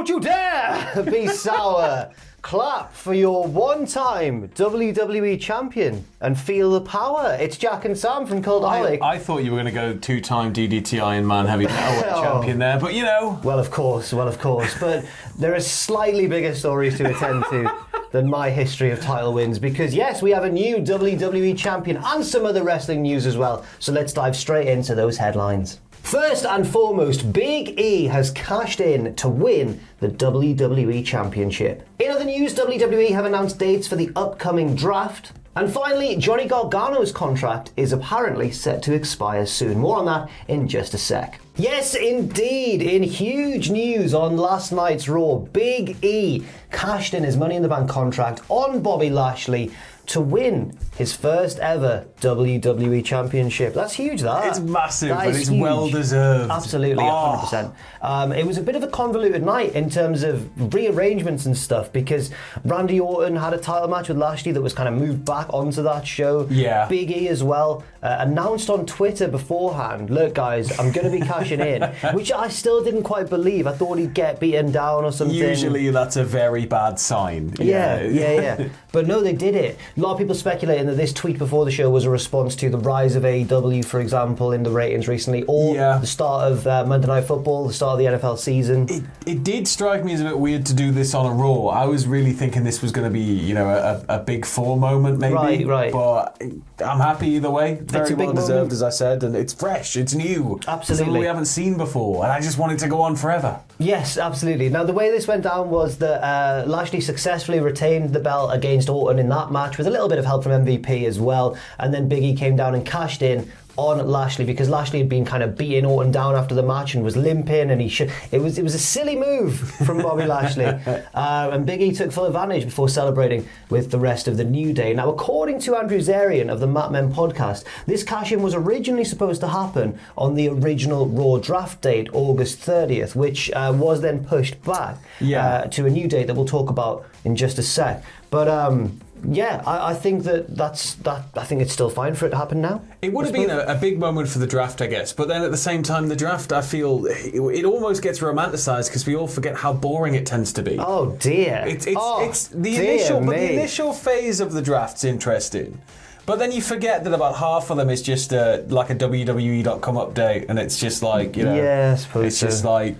you dare be sour? Clap for your one-time WWE champion and feel the power. It's Jack and Sam from Cultaholic. I thought you were going to go two-time DDT Iron Man heavyweight champion there, but you know. Well, of course. But there are slightly bigger stories to attend to than my history of title wins, because yes, we have a new WWE champion and some other wrestling news as well. So let's dive straight into those headlines. First and foremost, Big E has cashed in to win the WWE Championship. In other news, WWE have announced dates for the upcoming draft. And finally, Johnny Gargano's contract is apparently set to expire soon. More on that in just a sec. Yes, indeed. In huge news on last night's Raw, Big E cashed in his Money in the Bank contract on Bobby Lashley to win his first ever WWE Championship. That's huge, that. It's massive, and it's well deserved. Absolutely, 100%. It was a bit of a convoluted night in terms of rearrangements and stuff, because Randy Orton had a title match with Lashley that was kind of moved back onto that show. Yeah. Big E as well announced on Twitter beforehand, look guys, I'm going to be cashing in, which I still didn't quite believe. I thought he'd get beaten down or something. Usually that's a very bad sign. Yeah. But no, they did it. A lot of people speculating that this tweet before the show was a response to the rise of AEW, for example, in the ratings recently, or the start of Monday Night Football, the start of the NFL season. It did strike me as a bit weird to do this on a Raw. I was really thinking this was going to be, you know, a big four moment maybe. Right. But I'm happy either way. Very well deserved, as I said, and it's fresh, it's new. Absolutely. Something we haven't seen before, and I just want it to go on forever. Yes, absolutely. Now, the way this went down was that Lashley successfully retained the belt against Orton in that match with a little bit of help from MVP as well, and then Big E came down and cashed in on Lashley because Lashley had been kind of beating Orton down after the match and was limping, and it was a silly move from Bobby Lashley, and Big E took full advantage before celebrating with the rest of the New Day. Now, according to Andrew Zarian of the Mat Men podcast, this cash-in was originally supposed to happen on the original Raw draft date, August 30th, which was then pushed back to a new date that we'll talk about in just a sec. But I think I think it's still fine for it to happen now. It would have been a big moment for the draft, I guess, but then at the same time, the draft, I feel, it almost gets romanticised because we all forget how boring it tends to be. Oh dear! It's the initial phase of the draft's interesting, but then you forget that about half of them is just like a WWE.com update, and it's just like, you know, just like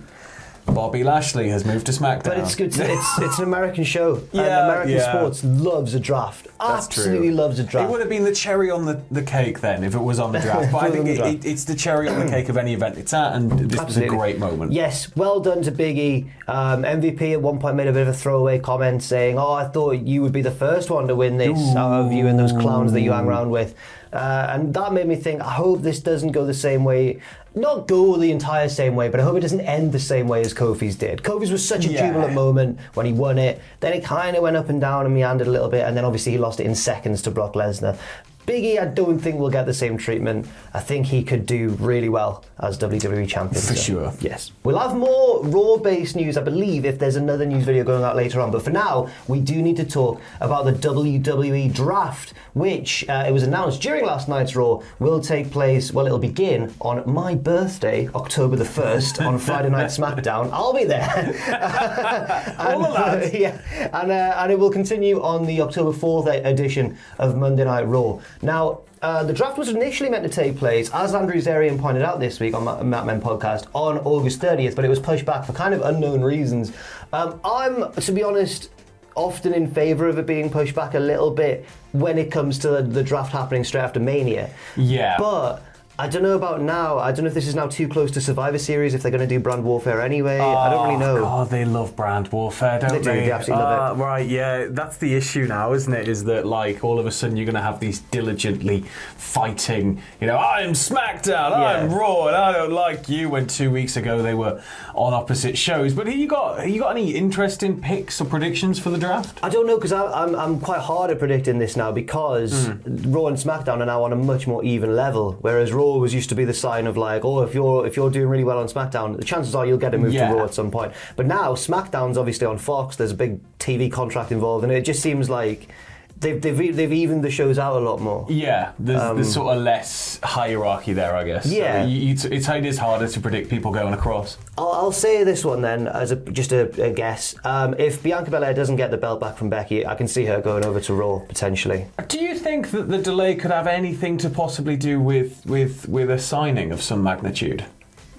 Bobby Lashley has moved to SmackDown. But it's good. It's an American show. And American sports loves a draft. That's absolutely true. Loves a draft. It would have been the cherry on the cake then if it was on the draft. But I think it's the cherry on the cake of any event it's at, and this was a great moment. Yes, well done to Big E. MVP at one point made a bit of a throwaway comment saying, "Oh, I thought you would be the first one to win this out of you and those clowns that you hang around with." And that made me think, I hope this doesn't go the same way. Not go the entire same way, but I hope it doesn't end the same way as Kofi's did. Kofi's was such a jubilant moment when he won it. Then it kind of went up and down and meandered a little bit, and then obviously he lost it in seconds to Brock Lesnar. Big E, I don't think will get the same treatment. I think he could do really well as WWE Champion. For sure. Yes. We'll have more Raw-based news, I believe, if there's another news video going out later on. But for now, we do need to talk about the WWE Draft, which it was announced during last night's Raw, will take place, well, it'll begin on my birthday, October the 1st, on Friday Night SmackDown. I'll be there. And it will continue on the October 4th edition of Monday Night Raw. Now, the draft was initially meant to take place, as Andrew Zarian pointed out this week on Mat Men podcast, on August 30th, but it was pushed back for kind of unknown reasons. I'm, to be honest, often in favour of it being pushed back a little bit when it comes to the draft happening straight after Mania. Yeah. But I don't know about now. I don't know if this is now too close to Survivor Series, if they're going to do brand warfare anyway. I don't really know. God, they love brand warfare, don't they? They absolutely love it. Right, yeah. That's the issue now, isn't it? Is that, like, all of a sudden you're going to have these diligently fighting, you know, I'm SmackDown, I'm Raw, and I don't like you, when 2 weeks ago they were on opposite shows. But have you got any interesting picks or predictions for the draft? I don't know, because I'm quite hard at predicting this now, because Raw and SmackDown are now on a much more even level, whereas Raw was used to be the sign of like, oh, if you're doing really well on SmackDown, the chances are you'll get a move to Raw at some point. But now SmackDown's obviously on Fox. There's a big TV contract involved, and it just seems like they've evened the shows out a lot more. Yeah, there's sort of less hierarchy there, I guess. Yeah. So it is harder to predict people going across. I'll say this one then, as just a guess. If Bianca Belair doesn't get the belt back from Becky, I can see her going over to Raw, potentially. Do you think that the delay could have anything to possibly do with a signing of some magnitude?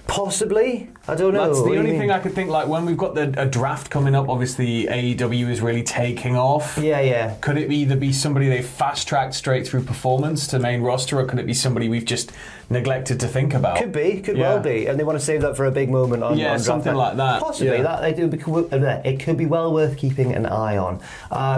Possibly. I don't know. That's the only thing I could think, like, when we've got a draft coming up, obviously AEW is really taking off. Yeah. Could it either be somebody they fast-tracked straight through performance to main roster, or could it be somebody we've just neglected to think about? Could well be. And they want to save that for a big moment on draft something like that. Possibly. Yeah. It could be well worth keeping an eye on.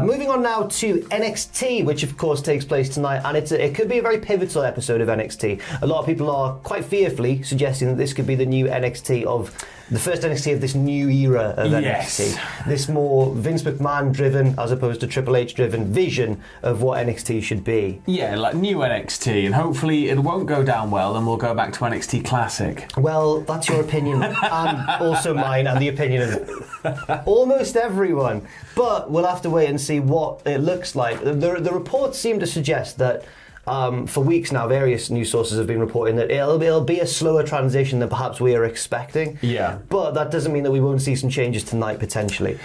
Moving on now to NXT, which of course takes place tonight, and it could be a very pivotal episode of NXT. A lot of people are quite fearfully suggesting that this could be the new NXT of the first NXT of this new era of NXT. This more Vince McMahon driven as opposed to Triple H driven vision of what NXT should be. Yeah, like new NXT, and hopefully it won't go down well and we'll go back to NXT Classic. Well, that's your opinion and also mine and the opinion of almost everyone. But we'll have to wait and see what it looks like. The reports seem to suggest that for weeks now, various news sources have been reporting that it'll be a slower transition than perhaps we are expecting. Yeah. But that doesn't mean that we won't see some changes tonight, potentially.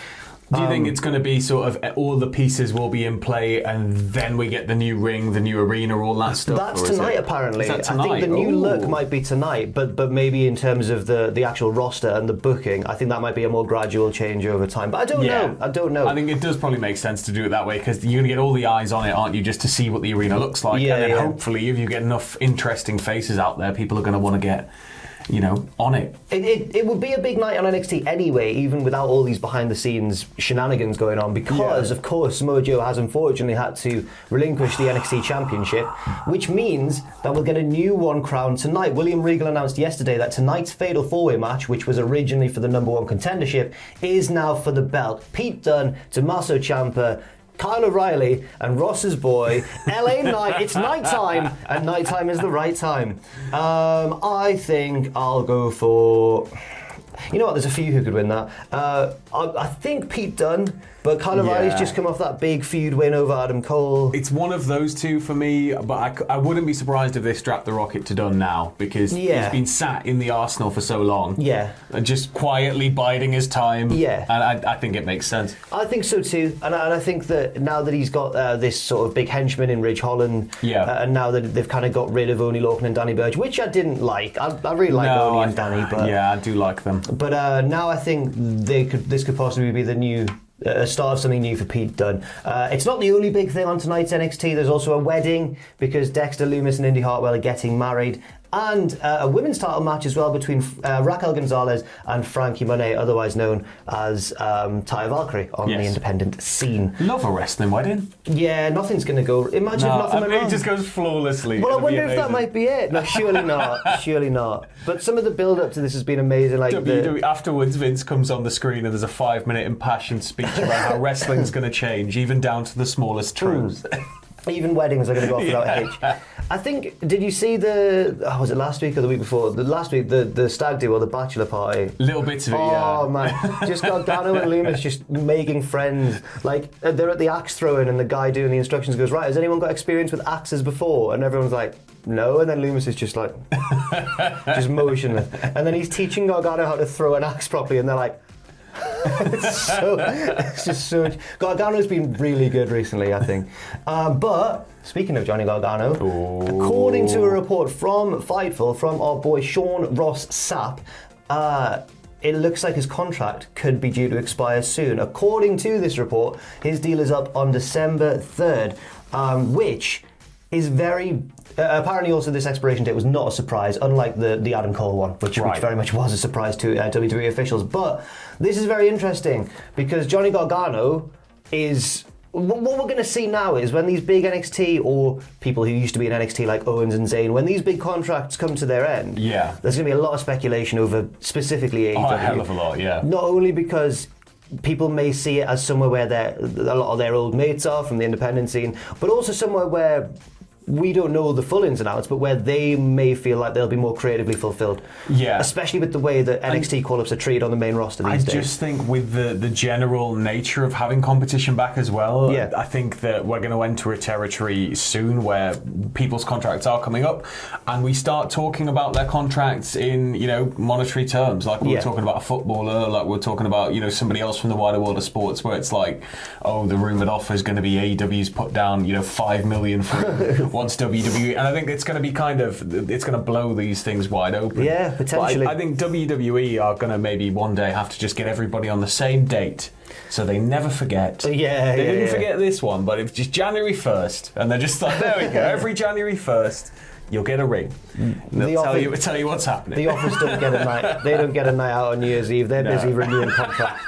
Do you think it's going to be sort of all the pieces will be in play and then we get the new ring, the new arena, all that stuff? That's tonight, apparently. Is that tonight? I think the new look might be tonight, but maybe in terms of the actual roster and the booking, I think that might be a more gradual change over time. But I don't know. I think it does probably make sense to do it that way because you're going to get all the eyes on it, aren't you, just to see what the arena looks like. And then hopefully if you get enough interesting faces out there, people are going to want to get on it. It would be a big night on NXT anyway, even without all these behind-the-scenes shenanigans going on, because, of course, Samoa Joe has unfortunately had to relinquish the NXT Championship, which means that we'll get a new one crowned tonight. William Regal announced yesterday that tonight's Fatal 4-Way match, which was originally for the number one contendership, is now for the belt. Pete Dunne, Tommaso Ciampa, Kyle O'Reilly and Ross's boy, LA Knight. It's nighttime, and nighttime is the right time. I think I'll go for... You know what? There's a few who could win that. I think Pete Dunne, but Kyle O'Reilly's just come off that big feud win over Adam Cole. It's one of those two for me, but I wouldn't be surprised if they strap the Rocket to Dunne now because he's been sat in the Arsenal for so long. Yeah. And just quietly biding his time. Yeah. And I think it makes sense. I think so too. And I think that now that he's got this sort of big henchman in Ridge Holland, and now that they've kind of got rid of Oney Lorcan and Danny Burch, which I didn't like. I really like Oney and Danny. But yeah, I do like them. But now I think this could possibly be the new start of something new for Pete Dunne. It's not the only big thing on tonight's NXT. There's also a wedding because Dexter Lumis and Indy Hartwell are getting married. And a women's title match as well between Raquel Gonzalez and Frankie Monet, otherwise known as Taya Valkyrie on the independent scene. Love a wrestling wedding. Yeah, nothing's going to go... Imagine if nothing went wrong. It just goes flawlessly. Well, I wonder if that might be it. No, surely not. Surely not. But some of the build-up to this has been amazing. Like afterwards, Vince comes on the screen and there's a 5-minute impassioned speech about how wrestling's going to change, even down to the smallest truths. Even weddings are going to go off without a hitch. I think, did you see was it last week or the week before? Last week, the stag do or the bachelor party. Little bits of it, Oh, man. Just Gargano and Lumis just making friends. Like, they're at the axe throwing and the guy doing the instructions goes, right, has anyone got experience with axes before? And everyone's like, no. And then Lumis is just like, just motionless. And then he's teaching Gargano how to throw an axe properly and they're like, it's just so... Gargano's been really good recently, I think. But speaking of Johnny Gargano, according to a report from Fightful, from our boy Sean Ross Sapp, it looks like his contract could be due to expire soon. According to this report, his deal is up on December 3rd, which is very... apparently also this expiration date was not a surprise, unlike the Adam Cole one, which very much was a surprise to WWE officials. But this is very interesting because Johnny Gargano is... What we're going to see now is when these big NXT or people who used to be in NXT like Owens and Zayn, when these big contracts come to their end, there's going to be a lot of speculation over specifically AEW. Oh, a hell of a lot, yeah. Not only because people may see it as somewhere where a lot of their old mates are from the independent scene, but also somewhere where we don't know the full ins and outs, but where they may feel like they'll be more creatively fulfilled. Yeah. Especially with the way that NXT call-ups are treated on the main roster these days. I just think with the general nature of having competition back as well, I think that we're going to enter a territory soon where people's contracts are coming up, and we start talking about their contracts in, you know, monetary terms, like we were talking about a footballer, like we're talking about, you know, somebody else from the wider world of sports, where it's like, oh, the rumoured offer is going to be AEW's put down, you know, $5 million for once WWE, and I think it's going to be it's going to blow these things wide open. Yeah, potentially. I think WWE are going to maybe one day have to just get everybody on the same date, so they never forget. They didn't forget this one, but it's just January 1st, and they're just like, there we go, every January 1st, you'll get a ring. They'll tell you what's happening. The offers don't get a night. They don't get a night out on New Year's Eve. They're busy renewing contracts.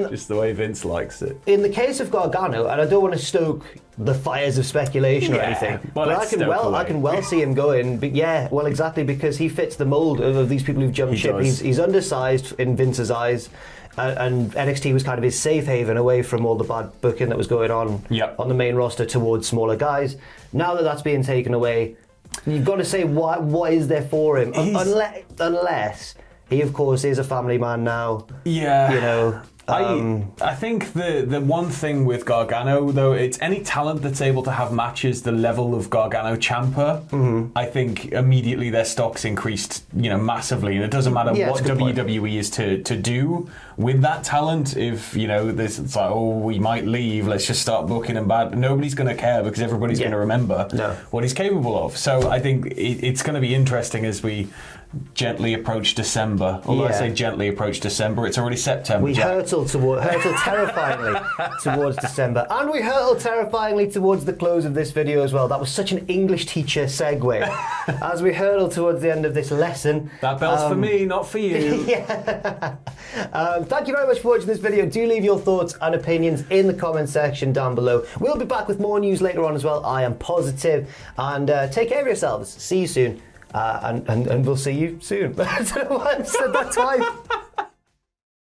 Just the way Vince likes it. In the case of Gargano, and I don't want to stoke the fires of speculation or anything, but I can well see him going. But well, exactly, because he fits the mold of these people who've jumped ship. He's undersized in Vince's eyes. And NXT was kind of his safe haven away from all the bad booking that was going on the main roster towards smaller guys. Now that that's being taken away, you've got to say what is there for him? Unless he, of course, is a family man now. Yeah, you know. I think the one thing with Gargano, though, it's any talent that's able to have matches the level of Gargano Ciampa. I think immediately their stocks increased, you know, massively, and it doesn't matter what WWE is to do with that talent. If, you know, it's like, oh, we might leave, let's just start booking him bad. Nobody's going to care because everybody's going to remember what he's capable of. So I think it's going to be interesting as we gently approach December. Although I say gently approach December, it's already September. We hurtle terrifyingly towards December, and we hurtle terrifyingly towards the close of this video as well. That was such an English teacher segue. As we hurtle towards the end of this lesson. That bell's for me, not for you. Thank you very much for watching this video. Do leave your thoughts and opinions in the comment section down below. We'll be back with more news later on as well, I am positive. And take care of yourselves. See you soon. And we'll see you soon. I don't know why I said that twice.